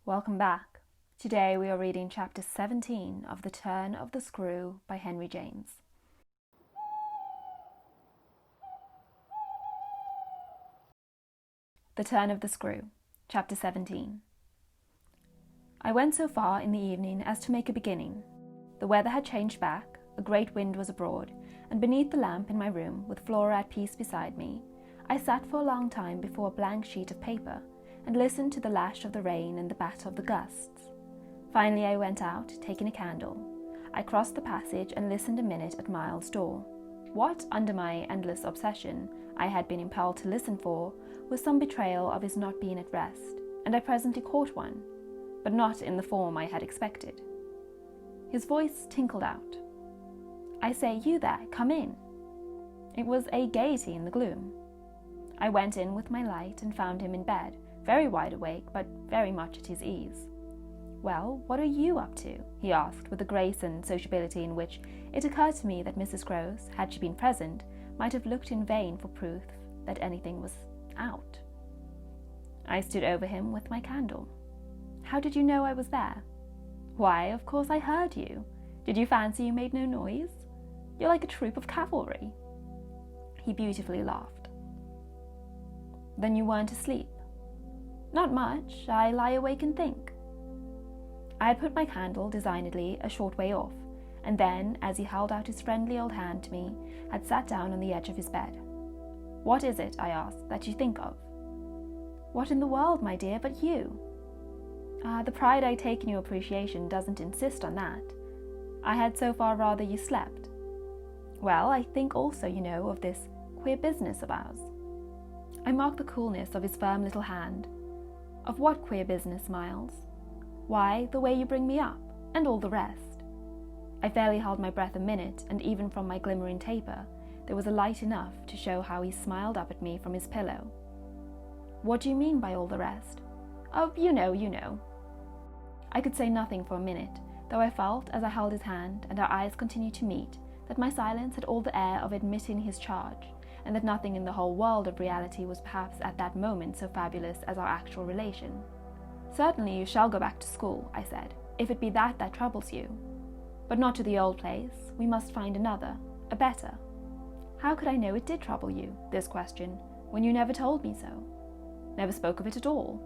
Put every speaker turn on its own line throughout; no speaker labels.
Welcome back. Today we are reading chapter 17 of The Turn of the Screw by Henry James. The Turn of the Screw, chapter 17. I went so far in the evening as to make a beginning. The weather had changed back, a great wind was abroad, and beneath the lamp in my room, with Flora at peace beside me, I sat for a long time before a blank sheet of paper and listened to the lash of the rain and the batter of the gusts. Finally I went out, taking a candle. I crossed the passage and listened a minute at Miles' door. What, under my endless obsession, I had been impelled to listen for was some betrayal of his not being at rest, and I presently caught one, but not in the form I had expected. His voice tinkled out. "I say, you there, come in." It was a gaiety in the gloom. I went in with my light and found him in bed, very wide awake, but very much at his ease. "Well, what are you up to?" he asked, with a grace and sociability in which it occurred to me that Mrs. Grose, had she been present, might have looked in vain for proof that anything was out. I stood over him with my candle. "How did you know I was there?" "Why, of course I heard you. Did you fancy you made no noise? You're like a troop of cavalry." He beautifully laughed. "Then you weren't asleep?" "Not much. I lie awake and think." I had put my candle designedly a short way off, and then, as he held out his friendly old hand to me, had sat down on the edge of his bed. "What is it," I asked, "that you think of?" "What in the world, my dear, but you?" The pride I take in your appreciation doesn't insist on that. I had so far rather you slept." "Well, I think also, you know, of this queer business of ours." I marked the coolness of his firm little hand. "Of what queer business, Miles?" "Why, the way you bring me up, and all the rest." I fairly held my breath a minute, and even from my glimmering taper, there was a light enough to show how he smiled up at me from his pillow. "What do you mean by all the rest?" "Oh, you know. I could say nothing for a minute, though I felt, as I held his hand, and our eyes continued to meet, that my silence had all the air of admitting his charge, and that nothing in the whole world of reality was perhaps at that moment so fabulous as our actual relation. "Certainly you shall go back to school," I said, "if it be that troubles you. But not to the old place. We must find another, a better." "How could I know it did trouble you, this question, when you never told me so?" "Never spoke of it at all."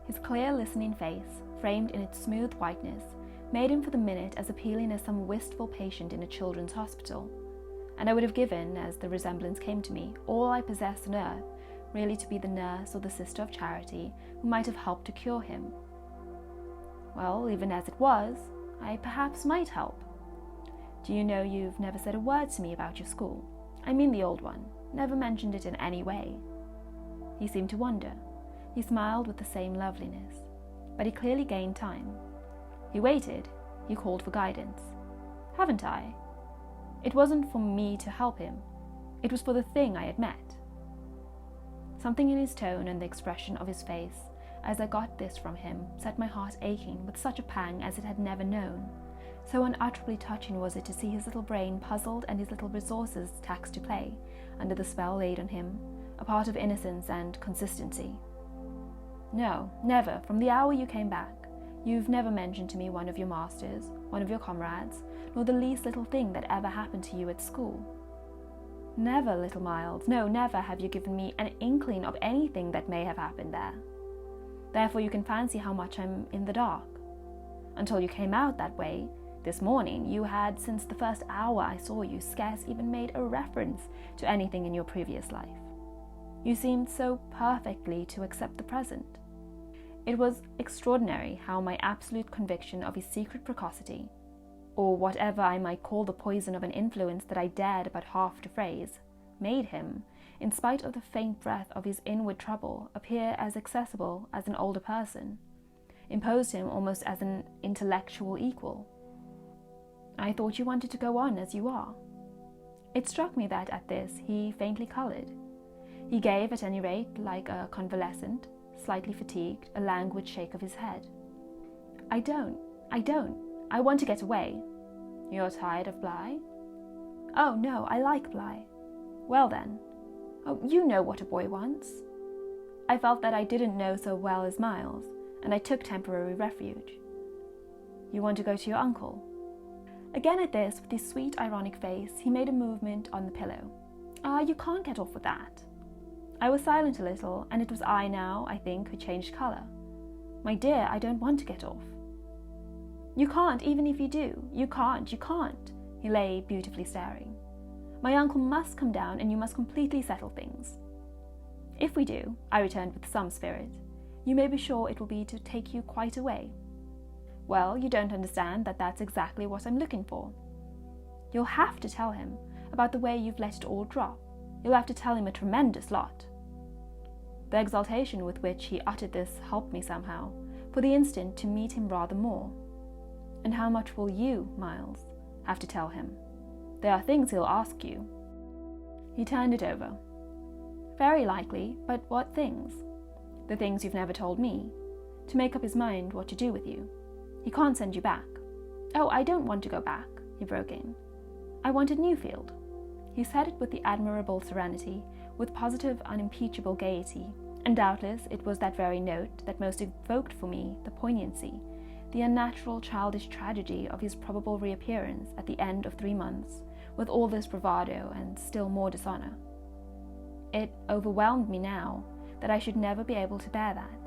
His clear, listening face, framed in its smooth whiteness, made him for the minute as appealing as some wistful patient in a children's hospital, and I would have given, as the resemblance came to me, all I possessed on earth, really to be the nurse or the sister of charity who might have helped to cure him. Well, even as it was, I perhaps might help. "Do you know you've never said a word to me about your school? I mean the old one. Never mentioned it in any way." He seemed to wonder. He smiled with the same loveliness, but he clearly gained time. He waited. He called for guidance. "Haven't I?" It wasn't for me to help him. It was for the thing I had met. Something in his tone and the expression of his face, as I got this from him, set my heart aching with such a pang as it had never known. So unutterably touching was it to see his little brain puzzled and his little resources taxed to play, under the spell laid on him, a part of innocence and consistency. "No, never, from the hour you came back. You've never mentioned to me one of your masters, one of your comrades, nor the least little thing that ever happened to you at school." "Never, little Miles, no, never have you given me an inkling of anything that may have happened there. Therefore you can fancy how much I'm in the dark. Until you came out that way, this morning, you had, since the first hour I saw you, scarce even made a reference to anything in your previous life. You seemed so perfectly to accept the present. It was extraordinary how my absolute conviction of his secret precocity, or whatever I might call the poison of an influence that I dared but half to phrase, made him, in spite of the faint breath of his inward trouble, appear as accessible as an older person, imposed him almost as an intellectual equal. "I thought you wanted to go on as you are." It struck me that at this he faintly coloured. He gave, at any rate, like a convalescent, slightly fatigued, a languid shake of his head. I don't. I want to get away." "You're tired of Bly?" "Oh, no, I like Bly." "Well then." "Oh, you know what a boy wants." I felt that I didn't know so well as Miles, and I took temporary refuge. You want to go to your uncle? Again at this, with his sweet, ironic face, he made a movement on the pillow. You can't get off with that. I was silent a little, and it was I now, I think, who changed colour. My dear, I don't want to get off. You can't, even if you do. You can't. He lay beautifully staring. My uncle must come down, and you must completely settle things. If we do, I returned with some spirit, you may be sure it will be to take you quite away. Well, you don't understand that that's exactly what I'm looking for. You'll have to tell him about the way you've let it all drop. You'll have to tell him a tremendous lot. The exultation with which he uttered this helped me somehow, for the instant, to meet him rather more. And how much will you, Miles, have to tell him? There are things he'll ask you. He turned it over. Very likely, but what things? The things you've never told me. To make up his mind what to do with you. He can't send you back. Oh, I don't want to go back, he broke in. I wanted Newfield. He said it with the admirable serenity, with positive, unimpeachable gaiety, and doubtless it was that very note that most evoked for me the poignancy, the unnatural childish tragedy of his probable reappearance at the end of 3 months, with all this bravado and still more dishonour. It overwhelmed me now that I should never be able to bear that,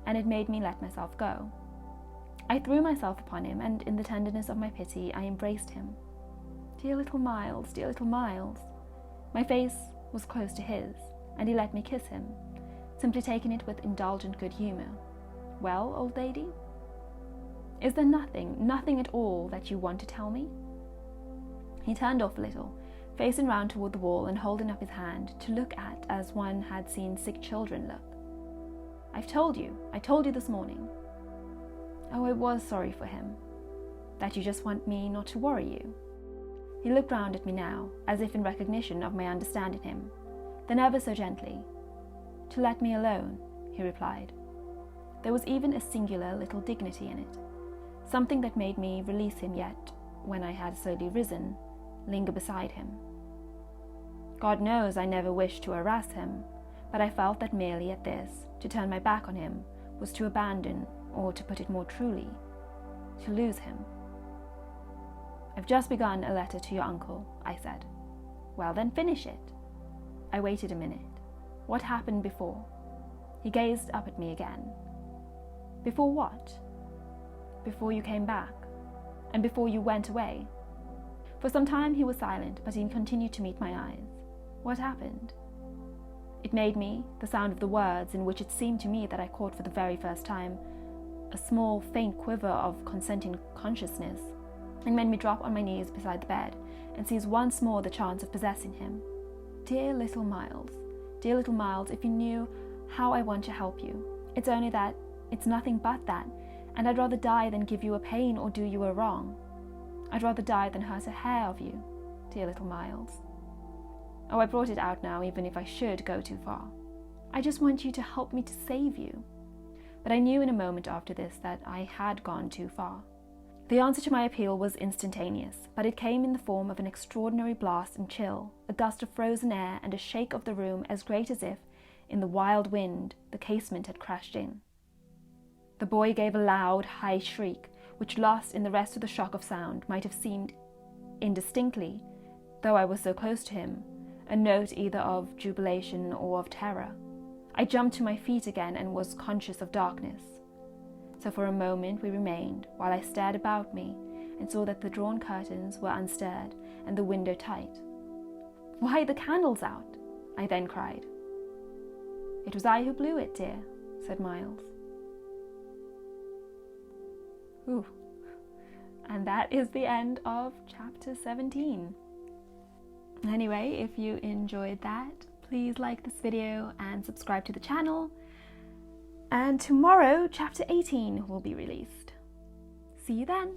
and it made me let myself go. I threw myself upon him, and in the tenderness of my pity I embraced him. Dear little Miles, dear little Miles. My face was close to his, and he let me kiss him, simply taking it with indulgent good humour. Well, old lady? Is there nothing at all that you want to tell me? He turned off a little, facing round toward the wall and holding up his hand to look at as one had seen sick children look. I told you this morning. Oh, I was sorry for him. That you just want me not to worry you. He looked round at me now, as if in recognition of my understanding him, then ever so gently. To let me alone, he replied. There was even a singular little dignity in it, something that made me release him yet, when I had slowly risen, linger beside him. God knows I never wished to harass him, but I felt that merely at this, to turn my back on him, was to abandon, or to put it more truly, to lose him. I've just begun a letter to your uncle, I said. Well then, finish it. I waited a minute. What happened before? He gazed up at me again. Before what? Before you came back, and before you went away. For some time he was silent, but he continued to meet my eyes. What happened? It made me, the sound of the words, in which it seemed to me that I caught for the very first time a small, faint quiver of consenting consciousness, and made me drop on my knees beside the bed and seize once more the chance of possessing him. Dear little Miles, if you knew how I want to help you. It's only that, it's nothing but that, and I'd rather die than give you a pain or do you a wrong. I'd rather die than hurt a hair of you, dear little Miles. Oh, I brought it out now, even if I should go too far. I just want you to help me to save you. But I knew in a moment after this that I had gone too far. The answer to my appeal was instantaneous, but it came in the form of an extraordinary blast and chill, a gust of frozen air, and a shake of the room as great as if, in the wild wind, the casement had crashed in. The boy gave a loud, high shriek, which, lost in the rest of the shock of sound, might have seemed indistinctly, though I was so close to him, a note either of jubilation or of terror. I jumped to my feet again and was conscious of darkness. So for a moment we remained, while I stared about me and saw that the drawn curtains were unstirred and the window tight. Why, the candle's out, I then cried. It was I who blew it, dear, said Miles. Ooh. And that is the end of chapter 17. Anyway, if you enjoyed that, please like this video and subscribe to the channel. And tomorrow, chapter 18 will be released. See you then!